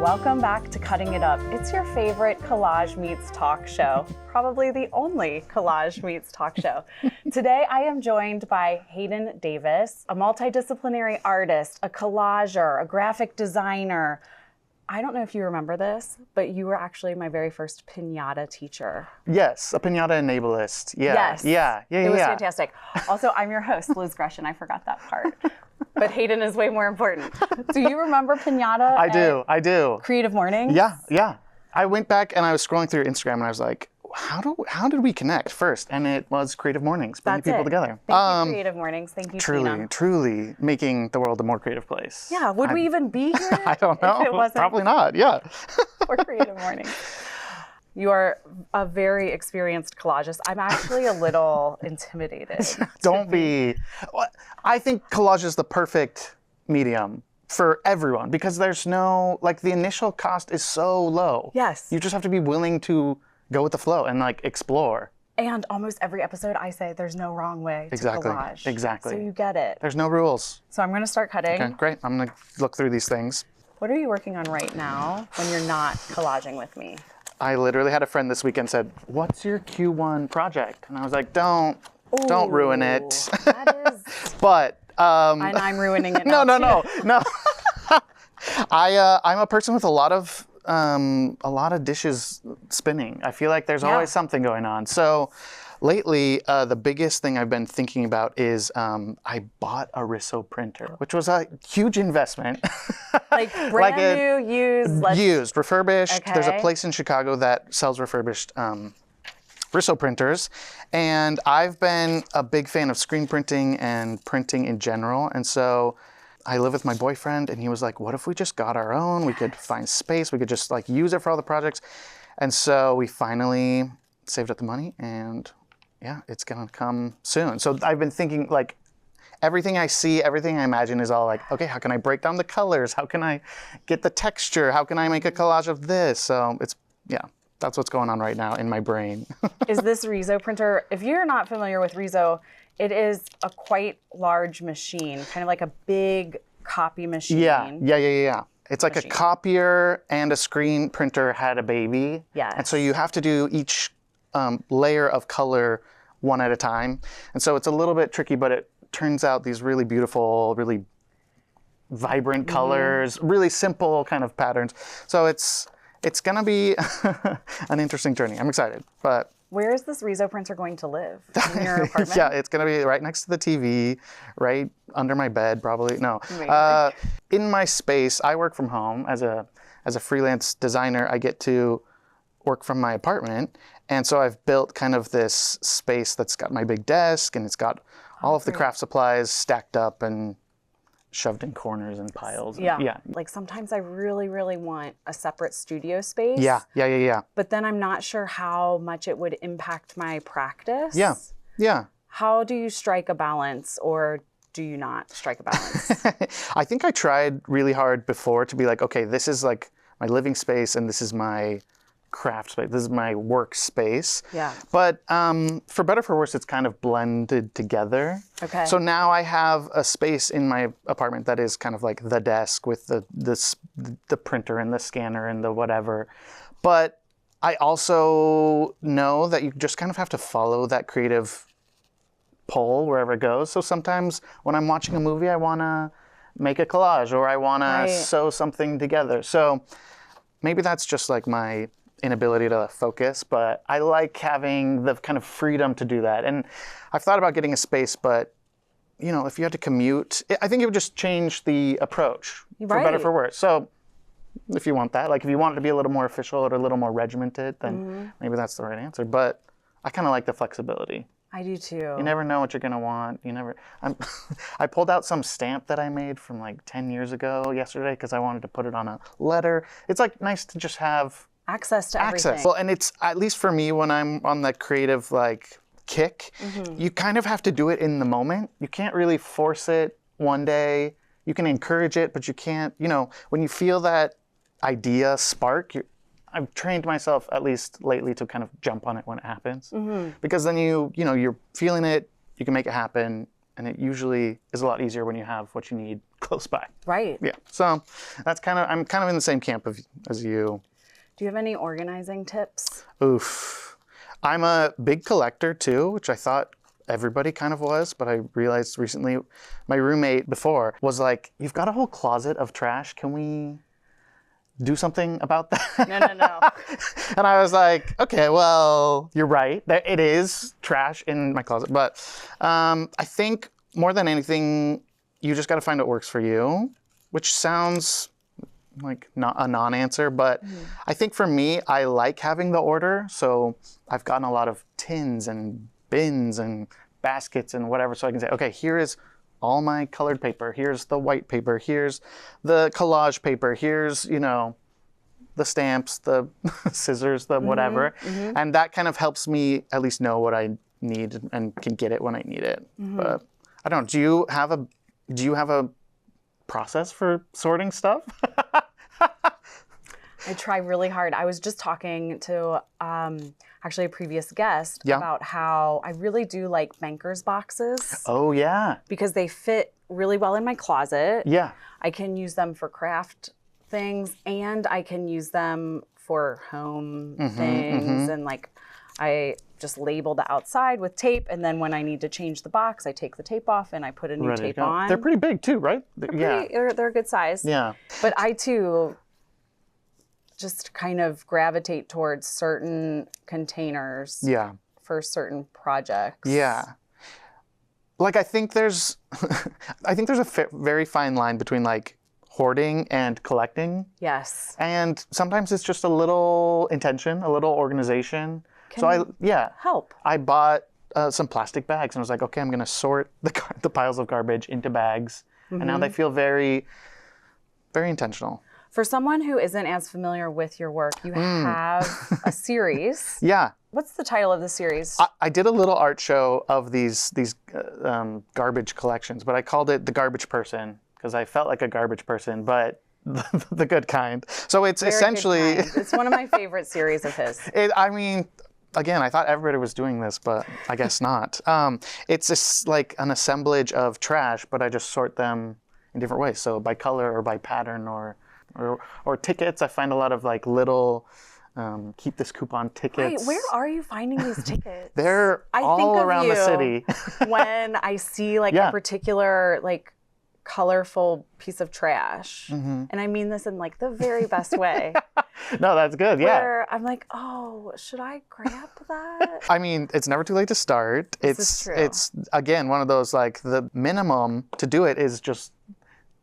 Welcome back to Cutting It Up. It's your favorite collage meets talk show, probably the only collage meets talk show. Today I am joined by Hayden Davis, a multidisciplinary artist, a collager, a graphic designer. I don't know if you remember this, but you were actually my very first piñata teacher. Yes, a piñata enableist. Yeah. Yes. Yeah. It was fantastic. Also, I'm your host, Liz Groeschen. I forgot that part. But Hayden is way more important. Do you remember piñata? I do. Creative Mornings? Yeah. I went back and I was scrolling through your Instagram and I was like, how did we connect first? And it was Creative Mornings, bringing people together. Thank you, Creative Mornings. Thank you, Tina. Truly making the world a more creative place. Yeah, would we even be here? I don't know. If it wasn't Probably not, yeah. for Creative Mornings. You are a very experienced collagist. I'm actually a little intimidated. Don't be. I think collage is the perfect medium for everyone because there's no, like the initial cost is so low. Yes. You just have to be willing to go with the flow and like explore. And almost every episode I say there's no wrong way to collage. Exactly. So you get it. There's no rules. So I'm going to start cutting. Okay, great. I'm going to look through these things. What are you working on right now when you're not collaging with me? I literally had a friend this weekend said, "What's your Q1 project?" And I was like, don't ruin it. That is. But and I'm ruining it now. No. I'm a person with a lot of dishes spinning. I feel like there's always something going on. So lately, the biggest thing I've been thinking about is I bought a Riso printer, which was a huge investment. Like brand new, used? Used, refurbished. Okay. There's a place in Chicago that sells refurbished Riso printers. And I've been a big fan of screen printing and printing in general. And so I live with my boyfriend and he was like, what if we just got our own? We could find space. We could just like use it for all the projects. And so we finally saved up the money and yeah, it's gonna come soon. So I've been thinking like everything I see, everything I imagine is all like, okay, how can I break down the colors? How can I get the texture? How can I make a collage of this? So that's what's going on right now in my brain. Is this Riso printer, if you're not familiar with Riso, it is a quite large machine, kind of like a big copy machine. Yeah. It's like a copier and a screen printer had a baby. Yes. And so you have to do each layer of color one at a time. And so it's a little bit tricky, but it turns out these really beautiful, really vibrant colors, really simple kind of patterns. So it's gonna be an interesting journey. I'm excited, but. Where is this Riso printer going to live? In your apartment? Yeah, it's gonna be right next to the TV, right under my bed, probably. No, in my space. I work from home as a freelance designer. I get to work from my apartment, and so I've built kind of this space that's got my big desk, and it's got all of the craft supplies stacked up and shoved in corners and piles. Yeah. Like sometimes I really, really want a separate studio space. Yeah. But then I'm not sure how much it would impact my practice. Yeah. How do you strike a balance, or do you not strike a balance? I think I tried really hard before to be like, okay, this is like my living space and this is my craft space. This is my work space. Yeah. But for better or for worse, it's kind of blended together. Okay. So now I have a space in my apartment that is kind of like the desk with the printer and the scanner and the whatever. But I also know that you just kind of have to follow that creative pull wherever it goes. So sometimes when I'm watching a movie, I want to make a collage or I want to sew something together. So maybe that's just like my inability to focus, but I like having the kind of freedom to do that. And I've thought about getting a space, but you know, if you had to commute, I think it would just change the approach for better or for worse. So if you want that, like if you want it to be a little more official or a little more regimented, then maybe that's the right answer. But I kind of like the flexibility. I do too. You never know what you're gonna want. I pulled out some stamp that I made from like 10 years ago yesterday because I wanted to put it on a letter. It's like nice to just have access to everything. Well, and it's, at least for me, when I'm on that creative like kick, you kind of have to do it in the moment. You can't really force it one day. You can encourage it, but you can't, when you feel that idea spark, I've trained myself, at least lately, to kind of jump on it when it happens. Because then you're feeling it, you can make it happen, and it usually is a lot easier when you have what you need close by. Right. Yeah. So I'm kind of in the same camp as you. Do you have any organizing tips? Oof. I'm a big collector too, which I thought everybody kind of was, but I realized recently my roommate before was like, "You've got a whole closet of trash. Can we do something about that?" No. And I was like, okay, well, you're right. It is trash in my closet. But I think more than anything, you just got to find what works for you, which sounds like not a non-answer. But I think for me, I like having the order. So I've gotten a lot of tins and bins and baskets and whatever. So I can say, okay, here is all my colored paper. Here's the white paper. Here's the collage paper. Here's, the stamps, the scissors, the whatever. And that kind of helps me at least know what I need and can get it when I need it. But I don't know, do you have a process for sorting stuff? I try really hard. I was just talking to actually a previous guest about how I really do like banker's boxes. Oh, yeah. Because they fit really well in my closet. Yeah. I can use them for craft things, and I can use them for home things. And like, I just label the outside with tape, and then when I need to change the box, I take the tape off and I put a new tape on. They're pretty big too, right? They're a good size. Yeah. But I too just kind of gravitate towards certain containers for certain projects. Yeah. Like I think there's a very fine line between like hoarding and collecting. Yes. And sometimes it's just a little intention, a little organization. Help. I bought some plastic bags and I was like, okay, I'm going to sort the piles of garbage into bags. And now they feel very, very intentional. For someone who isn't as familiar with your work, you have a series. Yeah. What's the title of the series? I did a little art show of these garbage collections, but I called it The Garbage Person because I felt like a garbage person, but the good kind. So it's Very essentially... good kind. It's one of my favorite series of his. Again, I thought everybody was doing this, but I guess not. It's like an assemblage of trash, but I just sort them in different ways. So by color or by pattern or tickets. I find a lot of like little keep this coupon tickets. Wait, where are you finding these tickets? They're all around the city. When I see like a particular like colorful piece of trash, and I mean this in like the very best way. No, that's good. Yeah. Where I'm like, oh, should I grab that? I mean, it's never too late to start. This is true. It's again one of those like the minimum to do it is just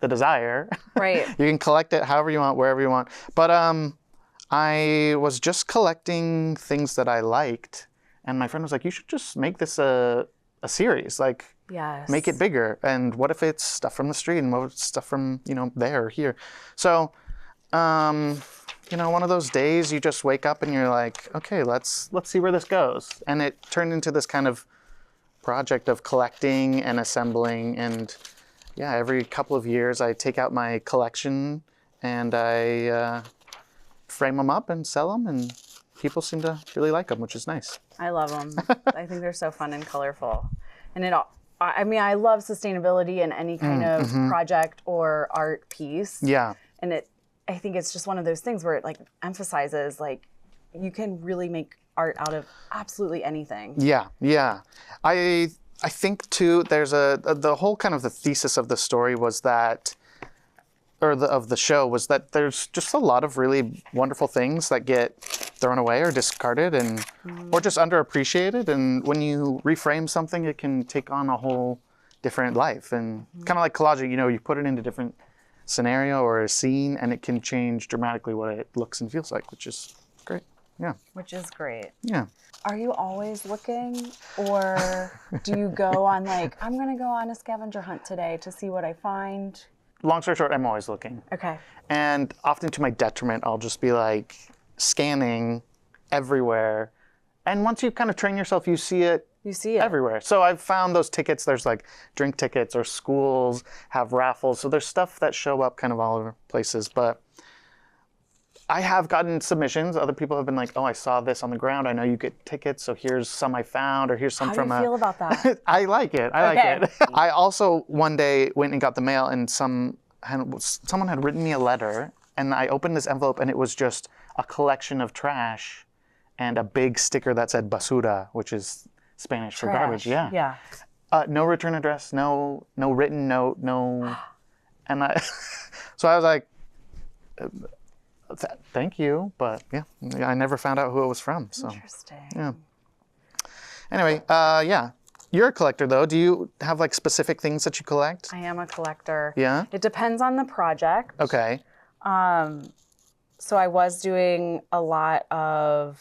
the desire. Right. You can collect it however you want, wherever you want. But I was just collecting things that I liked, and my friend was like, "You should just make this a series. Like, make it bigger. And what if it's stuff from the street, and what if it's stuff from there or here?" So, one of those days you just wake up and you're like, "Okay, let's see where this goes." And it turned into this kind of project of collecting and assembling and. Yeah, every couple of years I take out my collection and I frame them up and sell them, and people seem to really like them, which is nice. I love them. I think they're so fun and colorful. And I love sustainability in any kind of project or art piece. Yeah. And I think it's just one of those things where it like emphasizes like you can really make art out of absolutely anything. Yeah, yeah. I think too, there's the whole kind of the thesis of the story was that, of the show was that there's just a lot of really wonderful things that get thrown away or discarded and or just underappreciated. And when you reframe something, it can take on a whole different life. And kind of like collaging, you put it into a different scenario or a scene, and it can change dramatically what it looks and feels like, which is great. Yeah. Which is great. Yeah. Are you always looking, or do you go on like, I'm going to go on a scavenger hunt today to see what I find? Long story short, I'm always looking. Okay. And often to my detriment, I'll just be like scanning everywhere. And once you kind of train yourself, you see it. You see it everywhere. So I've found those tickets. There's like drink tickets, or schools have raffles. So there's stuff that show up kind of all over places. But I have gotten submissions. Other people have been like, oh, I saw this on the ground. I know you get tickets, so here's some I found, or here's some How from do you feel about that? I like it. I like it. I also one day went and got the mail, and someone had written me a letter, and I opened this envelope, and it was just a collection of trash and a big sticker that said basura, which is Spanish for garbage. Yeah. Yeah. No return address, no written note, no. And so I was like, thank you, but yeah, I never found out who it was from. So Interesting. yeah. Anyway, yeah, you're a collector though. Do you have like specific things that you collect? I am a collector. Yeah. It depends on the project. Okay. So I was doing a lot of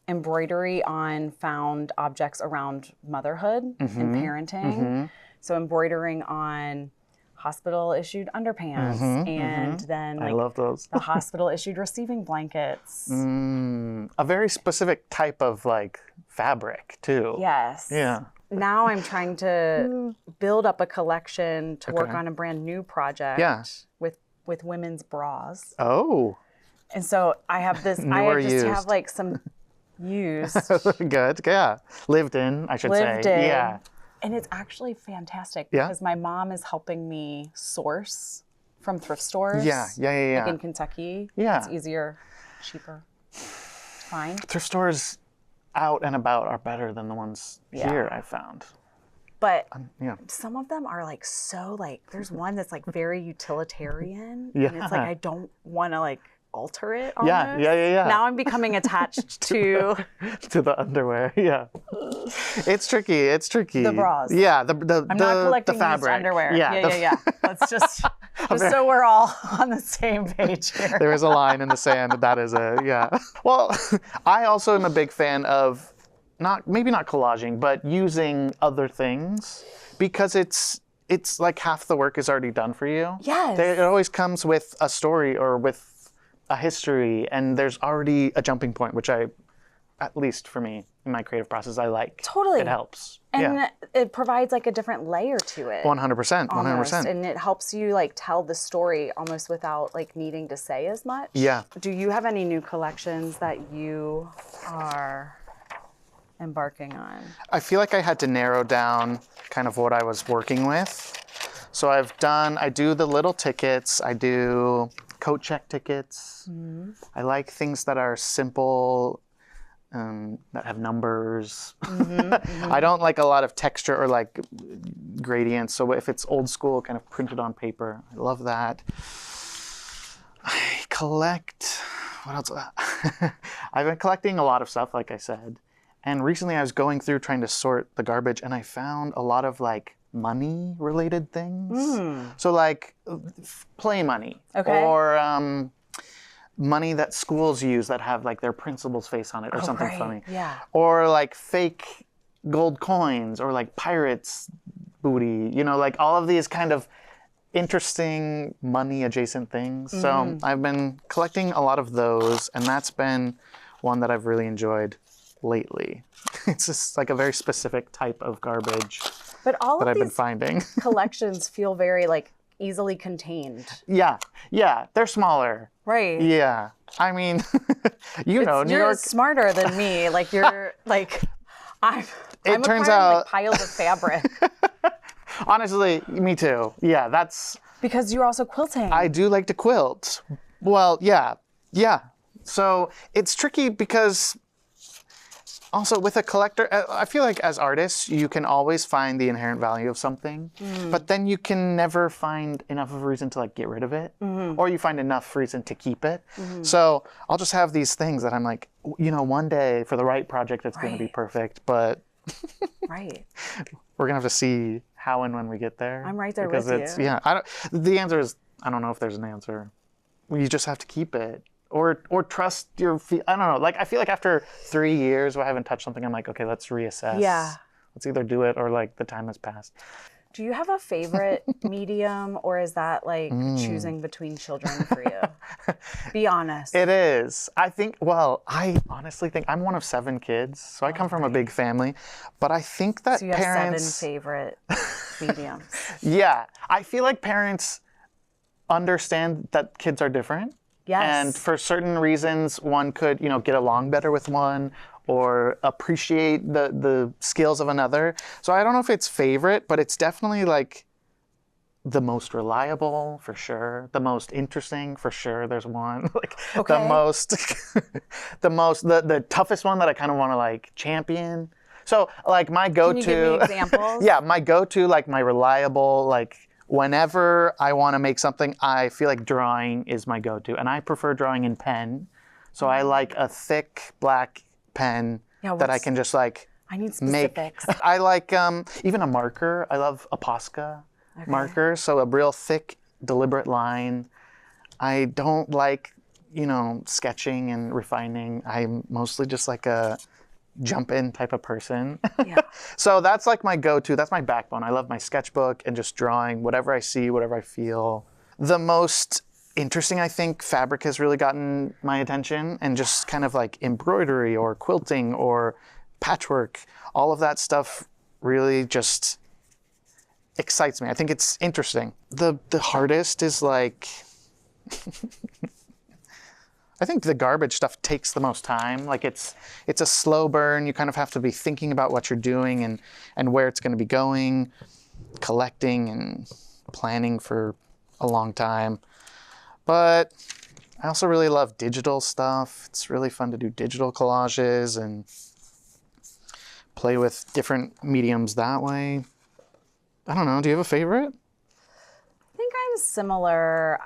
embroidery on found objects around motherhood and parenting. So embroidering on hospital-issued underpants, and then I love those. the hospital-issued receiving blankets. A very specific type of like fabric too. Yes. Yeah. Now I'm trying to build up a collection to work on a brand new project with women's bras. Oh. And so I have this, have like some used. Good, yeah. Lived in, I should Lived say. in. Yeah. And it's actually fantastic Yeah? because my mom is helping me source from thrift stores. Yeah. Like in Kentucky. Yeah. It's easier, cheaper, fine. Thrift stores out and about are better than the ones here, I found. But Yeah. some of them are like so like, there's one that's like very utilitarian. Yeah. And it's like, I don't want to like alter it Yeah. almost. Now I'm becoming attached to to the underwear. Yeah. It's tricky. the bras. Yeah. I'm not collecting the fabric. used underwear. Yeah. Yeah. Let's just so we're all on the same page here. There is a line in the sand. That is yeah. Well, I also am a big fan of maybe not collaging, but using other things because it's like half the work is already done for you. Yes. It always comes with a story or with a history, and there's already a jumping point, which at least for me, in my creative process, I like. Totally. It helps. And it provides like a different layer to it. 100%. 100%. And it helps you like tell the story almost without like needing to say as much. Yeah. Do you have any new collections that you are embarking on? I feel like I had to narrow down kind of what I was working with. So I do the little tickets. I do coat check tickets. I like things that are simple, that have numbers. I don't like a lot of texture or like gradients. So if it's old school, kind of printed on paper, I love that. I collect, what else? I've been collecting a lot of stuff, like I said. And recently I was going through trying to sort the garbage, and I found a lot of like money related things. So like play money or money that schools use that have like their principal's face on it or something funny. Yeah. Or like fake gold coins or like pirates booty, like all of these kind of interesting money adjacent things. So I've been collecting a lot of those, and that's been one that I've really enjoyed lately. It's just like a very specific type of garbage But all that of I've been these finding. collections feel very like easily contained. Yeah, they're smaller. Right. Yeah, I mean, New You're York. smarter than me. Like you're like, I'm turns acquiring, out- like, piles of fabric. Honestly, me too. Yeah, that's. Because you're also quilting. I do like to quilt. Well, yeah. So it's tricky because. Also, with a collector, I feel like as artists, you can always find the inherent value of something, but then you can never find enough of a reason to like get rid of it, or you find enough reason to keep it. So I'll just have these things that I'm like, one day for the right project, it's going to be perfect, but Right. we're gonna have to see how and when we get there. I'm right there because with it's, you. Yeah, the answer is I don't know if there's an answer. You just have to keep it. Or trust your I don't know. Like I feel like after 3 years where I haven't touched something, I'm like, okay, let's reassess. Yeah. Let's either do it or like the time has passed. Do you have a favorite medium, or is that like choosing between children for you? Be honest. It is. I honestly think I'm one of 7 kids, so I come from a big family. But I think that So you have parents 7 favorite mediums. Yeah. I feel like parents understand that kids are different. Yes. And for certain reasons, one could, get along better with one or appreciate the skills of another. So I don't know if it's favorite, but it's definitely like the most reliable for sure, the most interesting for sure. There's one like Okay. the toughest one that I kind of want to like champion. So like my go-to. Can you give me examples? Yeah, my go-to, like my reliable, like whenever I want to make something, I feel like drawing is my go-to, and I prefer drawing in pen. So I like a thick black pen that I can just like I need specifics. I like even a marker. I love a Posca marker, so a real thick, deliberate line. I don't like, sketching and refining. I'm mostly just like a jump in type of person. Yeah. So that's like my go-to. That's my backbone. I love my sketchbook and just drawing whatever I see, whatever I feel. The most interesting, I think, fabric has really gotten my attention, and just kind of like embroidery or quilting or patchwork. All of that stuff really just excites me. I think it's interesting. The hardest is like I think the garbage stuff takes the most time. Like it's a slow burn. You kind of have to be thinking about what you're doing and where it's going to be going, collecting and planning for a long time. But I also really love digital stuff. It's really fun to do digital collages and play with different mediums that way. I don't know. Do you have a favorite? I think I'm similar.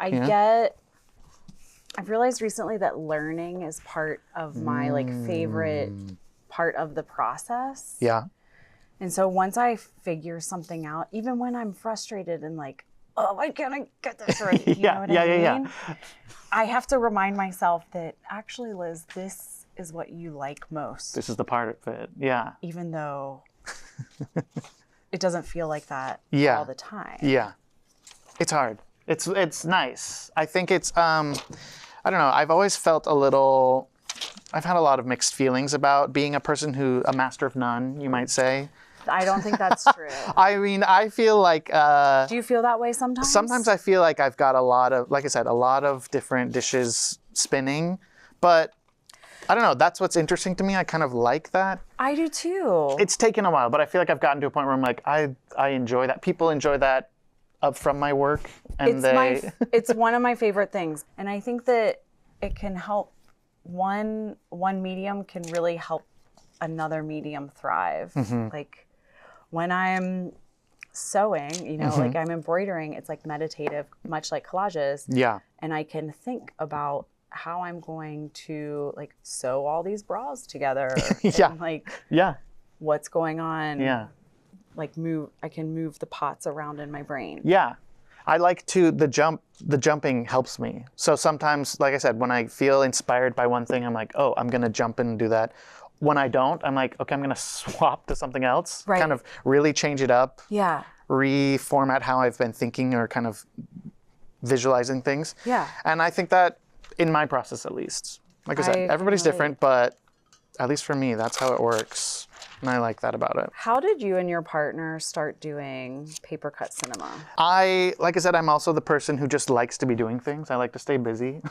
I've realized recently that learning is part of my like favorite part of the process. Yeah. And so once I figure something out, even when I'm frustrated and like, oh, why can't I get this right? You know what I mean? Yeah. I have to remind myself that actually, Liz, this is what you like most. This is the part of it. Yeah. Even though it doesn't feel like that all the time. Yeah. It's hard. It's nice. I think it's, I don't know. I've always felt I've had a lot of mixed feelings about being a master of none, you might say. I don't think that's true. I mean, I feel like... Do you feel that way sometimes? Sometimes I feel like I've got a lot of different dishes spinning, but I don't know. That's what's interesting to me. I kind of like that. I do too. It's taken a while, but I feel like I've gotten to a point where I'm like, I enjoy that. People enjoy that from my work. And it's one of my favorite things. And I think that it can help, one medium can really help another medium thrive. Mm-hmm. Like when I'm sewing, like I'm embroidering, it's like meditative, much like collages. Yeah. And I can think about how I'm going to like sew all these bras together. Yeah. And, like, yeah. What's going on. Yeah. Like I can move the pots around in my brain. Yeah. I like the jumping helps me. So sometimes, like I said, when I feel inspired by one thing, I'm like, oh, I'm going to jump in and do that. When I don't, I'm like, okay, I'm going to swap to something else. Right. Kind of really change it up. Yeah. Reformat how I've been thinking or kind of visualizing things. Yeah. And I think that in my process, at least, like I said, everybody's different, but at least for me, that's how it works. And I like that about it. How did you and your partner start doing papercut cinema? Like I said, I'm also the person who just likes to be doing things. I like to stay busy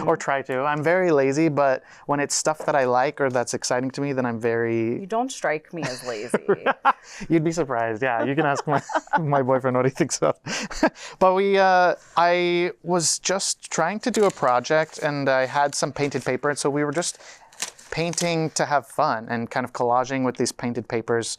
or try to. I'm very lazy, but when it's stuff that I like or that's exciting to me, then I'm very... You don't strike me as lazy. You'd be surprised. Yeah, you can ask my boyfriend what he thinks of. But I was just trying to do a project and I had some painted paper. And so we were just painting to have fun and kind of collaging with these painted papers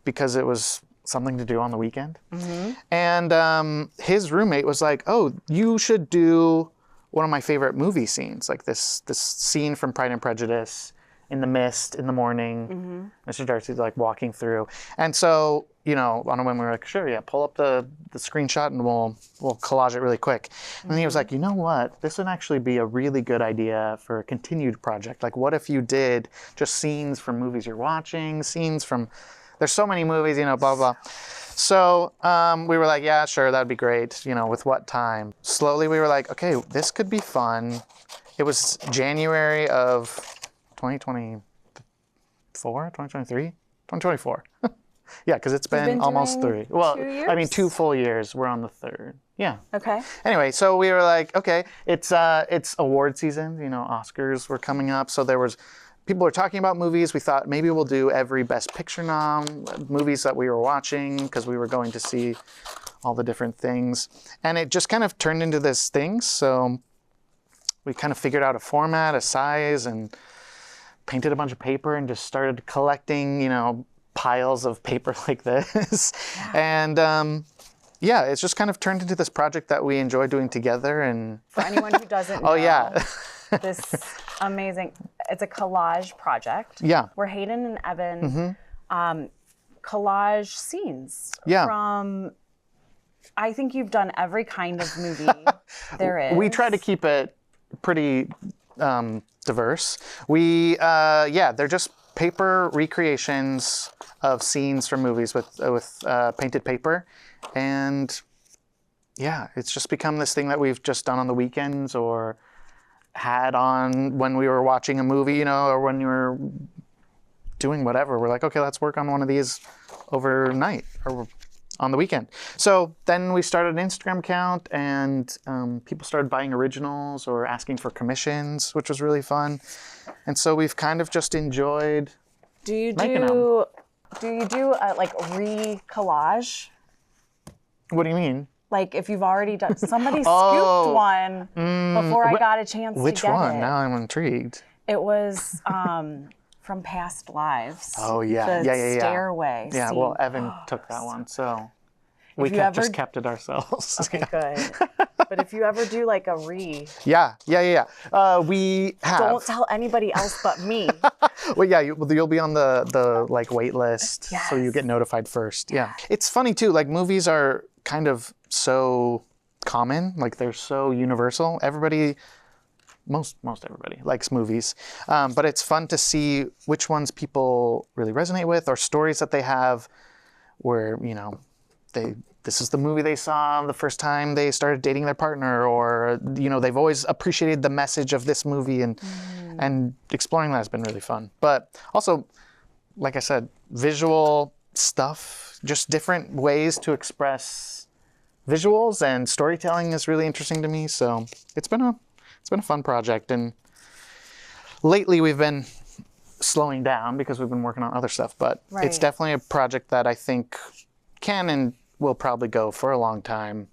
because it was something to do on the weekend. Mm-hmm. And his roommate was like, oh, you should do one of my favorite movie scenes, like this scene from Pride and Prejudice in the mist in the morning. Mr. Darcy's like walking through. And so, on a whim, we were like, sure, yeah, pull up the screenshot and we'll collage it really quick. And then he was like, you know what? This would actually be a really good idea for a continued project. Like, what if you did just scenes from movies you're watching, there's so many movies, blah, blah. So we were like, yeah, sure, that'd be great. With what time? Slowly we were like, okay, this could be fun. It was January of 2024. Yeah, because it's You've been been almost doing 3. Well, 2 I mean, years? 2 full years. We're on the 3rd. Yeah. Okay. Anyway, so we were like, okay, it's award season. You know, Oscars were coming up, so people were talking about movies. We thought maybe we'll do every Best Picture movies that we were watching because we were going to see all the different things, and it just kind of turned into this thing. So we kind of figured out a format, a size, and painted a bunch of paper and just started collecting, you know, piles of paper like this. And yeah, it's just kind of turned into this project that we enjoy doing together. And For anyone who doesn't know, oh yeah, this amazing, it's a collage project. Yeah. Where Hayden and Evan collage scenes Yeah. from, I think you've done every kind of movie there is. We try to keep it pretty diverse. They're just paper recreations of scenes from movies with painted paper, and yeah, it's just become this thing that we've just done on the weekends or had on when we were watching a movie, you know, or when you were doing whatever. We're like, okay, let's work on one of these overnight or on the weekend. So then we started an Instagram account, and people started buying originals or asking for commissions, which was really fun. And so we've kind of just enjoyed making them. Do you do like re-collage? What do you mean? Like if you've already done, somebody scooped Oh, one before I got a chance to Which get one? it. Now I'm intrigued. It was from past lives. Oh, yeah. The Yeah. stairway Yeah, scene. well, Evan took that one, so we you ever- just kept it ourselves. Okay, good. But if you ever do like a Yeah. We have. don't tell anybody else but me. Well, yeah, you'll be on the like wait list, so you Yes. get notified first. Yeah. It's funny too. Like movies are kind of so common, like they're so universal. Most everybody likes movies, but it's fun to see which ones people really resonate with, or stories that they have, where you know this is the movie they saw the first time they started dating their partner, or you know they've always appreciated the message of this movie, and exploring that has been really fun. But also, like I said, visual stuff, just different ways to express visuals and storytelling is really interesting to me. So it's been a fun project, and lately we've been slowing down because we've been working on other stuff, but it's definitely a project that I think can and will probably go for a long time,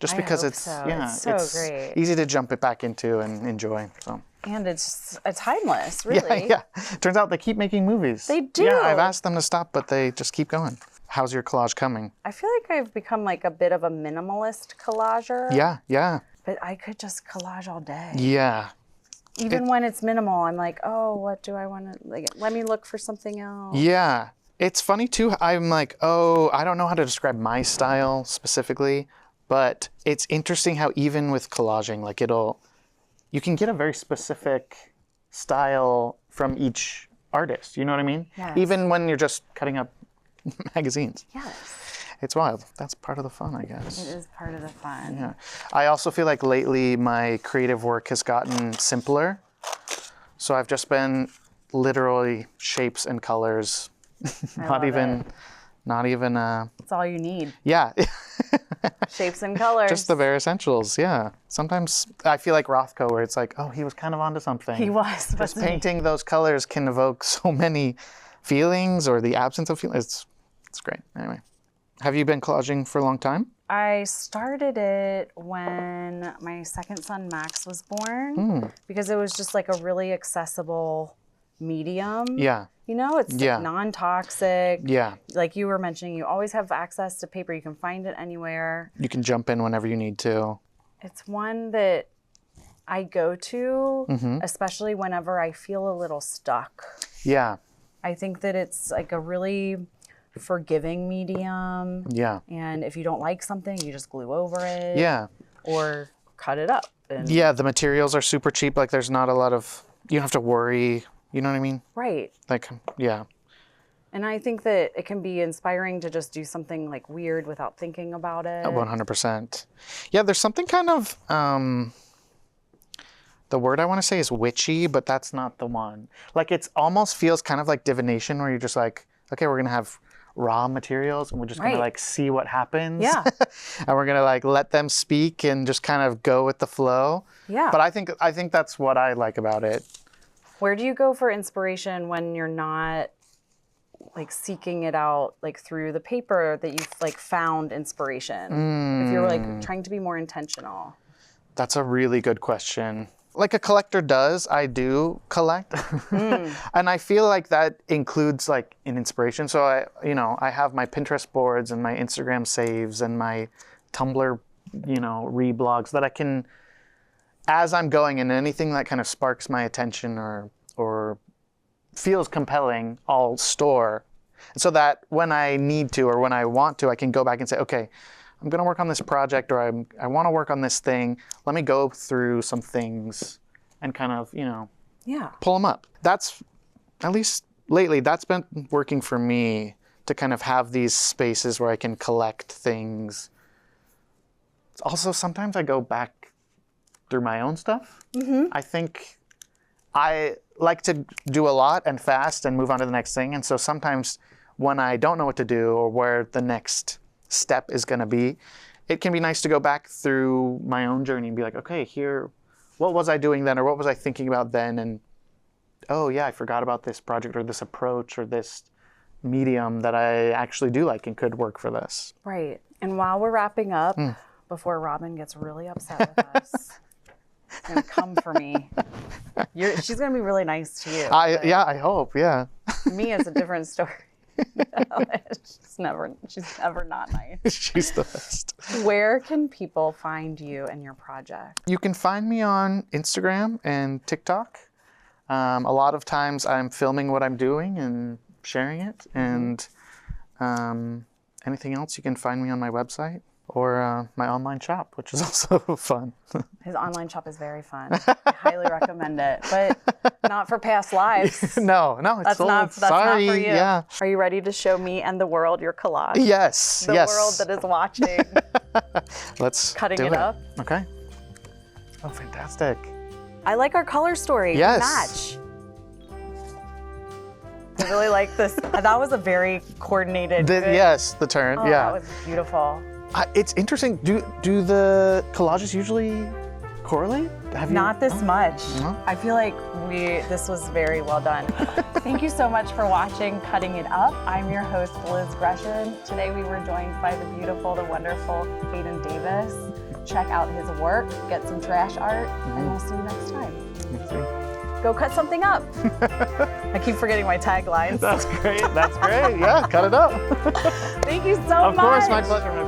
just because hope it's so. yeah, It's so great. easy to jump it back into and enjoy. So And it's timeless, really. yeah. Turns out they keep making movies. They do. Yeah, I've asked them to stop, but they just keep going. How's your collage coming? I feel like I've become like a bit of a minimalist collager. Yeah. But I could just collage all day. Yeah. Even when it's minimal, I'm like, oh, what do I want to, like, let me look for something else. Yeah. It's funny too. I'm like, oh, I don't know how to describe my style specifically, but it's interesting how even with collaging, like you can get a very specific style from each artist. You know what I mean? Yes. Even when you're just cutting up magazines. Yes. It's wild. That's part of the fun, I guess. It is part of the fun. Yeah. I also feel like lately my creative work has gotten simpler. So I've just been literally shapes and colors. not even That's all you need. yeah. Shapes and colors. Just the bare essentials, yeah. Sometimes I feel like Rothko, where it's like, oh, he was kind of onto something. He was. Just painting those colors can evoke so many feelings, or the absence of feelings. It's great. Anyway, have you been collaging for a long time? I started it when my second son, Max, was born, because it was just like a really accessible medium. Yeah. You know, it's Yeah. non-toxic. Yeah. Like you were mentioning, you always have access to paper. You can find it anywhere. You can jump in whenever you need to. It's one that I go to, especially whenever I feel a little stuck. Yeah. I think that it's like a really forgiving medium. Yeah. And if you don't like something, you just glue over it. Yeah. Or cut it up. And Yeah, the materials are super cheap. Like there's not a lot of, you don't have to worry. You know what I mean? Right. Like, yeah. And I think that it can be inspiring to just do something like weird without thinking about it. 100%. Yeah, there's something kind of, the word I want to say is witchy, but that's not the one. Like it's almost feels kind of like divination, where you're just like, okay, we're going to have raw materials, and we're just gonna like see what happens. Yeah. And we're gonna like let them speak and just kind of go with the flow. Yeah. But I think that's what I like about it. Where do you go for inspiration when you're not like seeking it out like through the paper that you've like found inspiration? If you're like trying to be more intentional. That's a really good question. Like a collector does, I do collect. And I feel like that includes like an inspiration. So I have my Pinterest boards and my Instagram saves and my Tumblr, reblogs that I can, as I'm going, and anything that kind of sparks my attention or feels compelling, I'll store. So that when I need to or when I want to, I can go back and say, okay, I'm going to work on this project, or I want to work on this thing. Let me go through some things and kind of, pull them up. That's, at least lately, that's been working for me, to kind of have these spaces where I can collect things. Also, sometimes I go back through my own stuff. I think I like to do a lot and fast and move on to the next thing. And so sometimes when I don't know what to do or where the next step is going to be, it can be nice to go back through my own journey and be like, okay, here, what was I doing then, or what was I thinking about then? And oh yeah, I forgot about this project or this approach or this medium that I actually do like and could work for this. Right. And while we're wrapping up, before Robin gets really upset with us, she's going to come for me. She's going to be really nice to you. I hope, yeah. Me is a different story. She's never not nice. She's the best. Where can people find you and your project? You can find me on Instagram and TikTok. A lot of times I'm filming what I'm doing and sharing it. And anything else, you can find me on my website or my online shop, which is also fun. His online shop is very fun. I highly recommend it, but not for past lives. No, it's sold. That's Sorry. not for you. Yeah. Are you ready to show me and the world your collage? Yes. The world that is watching. Let's cutting do it up. Okay. Oh, fantastic. I like our color story. Yes. Match. I really like this. That was a very coordinated. Yes, the turn. Oh, yeah. That was beautiful. It's interesting. Do the collages usually correlate? Not this much. No? I feel like this was very well done. Thank you so much for watching Cutting It Up. I'm your host, Liz Groeschen. Today we were joined by the beautiful, the wonderful Hayden Davis. Check out his work, get some trash art, and we'll see you next time. Go cut something up. I keep forgetting my taglines. That's great. Yeah, cut it up. Thank you so much. Of course, my pleasure.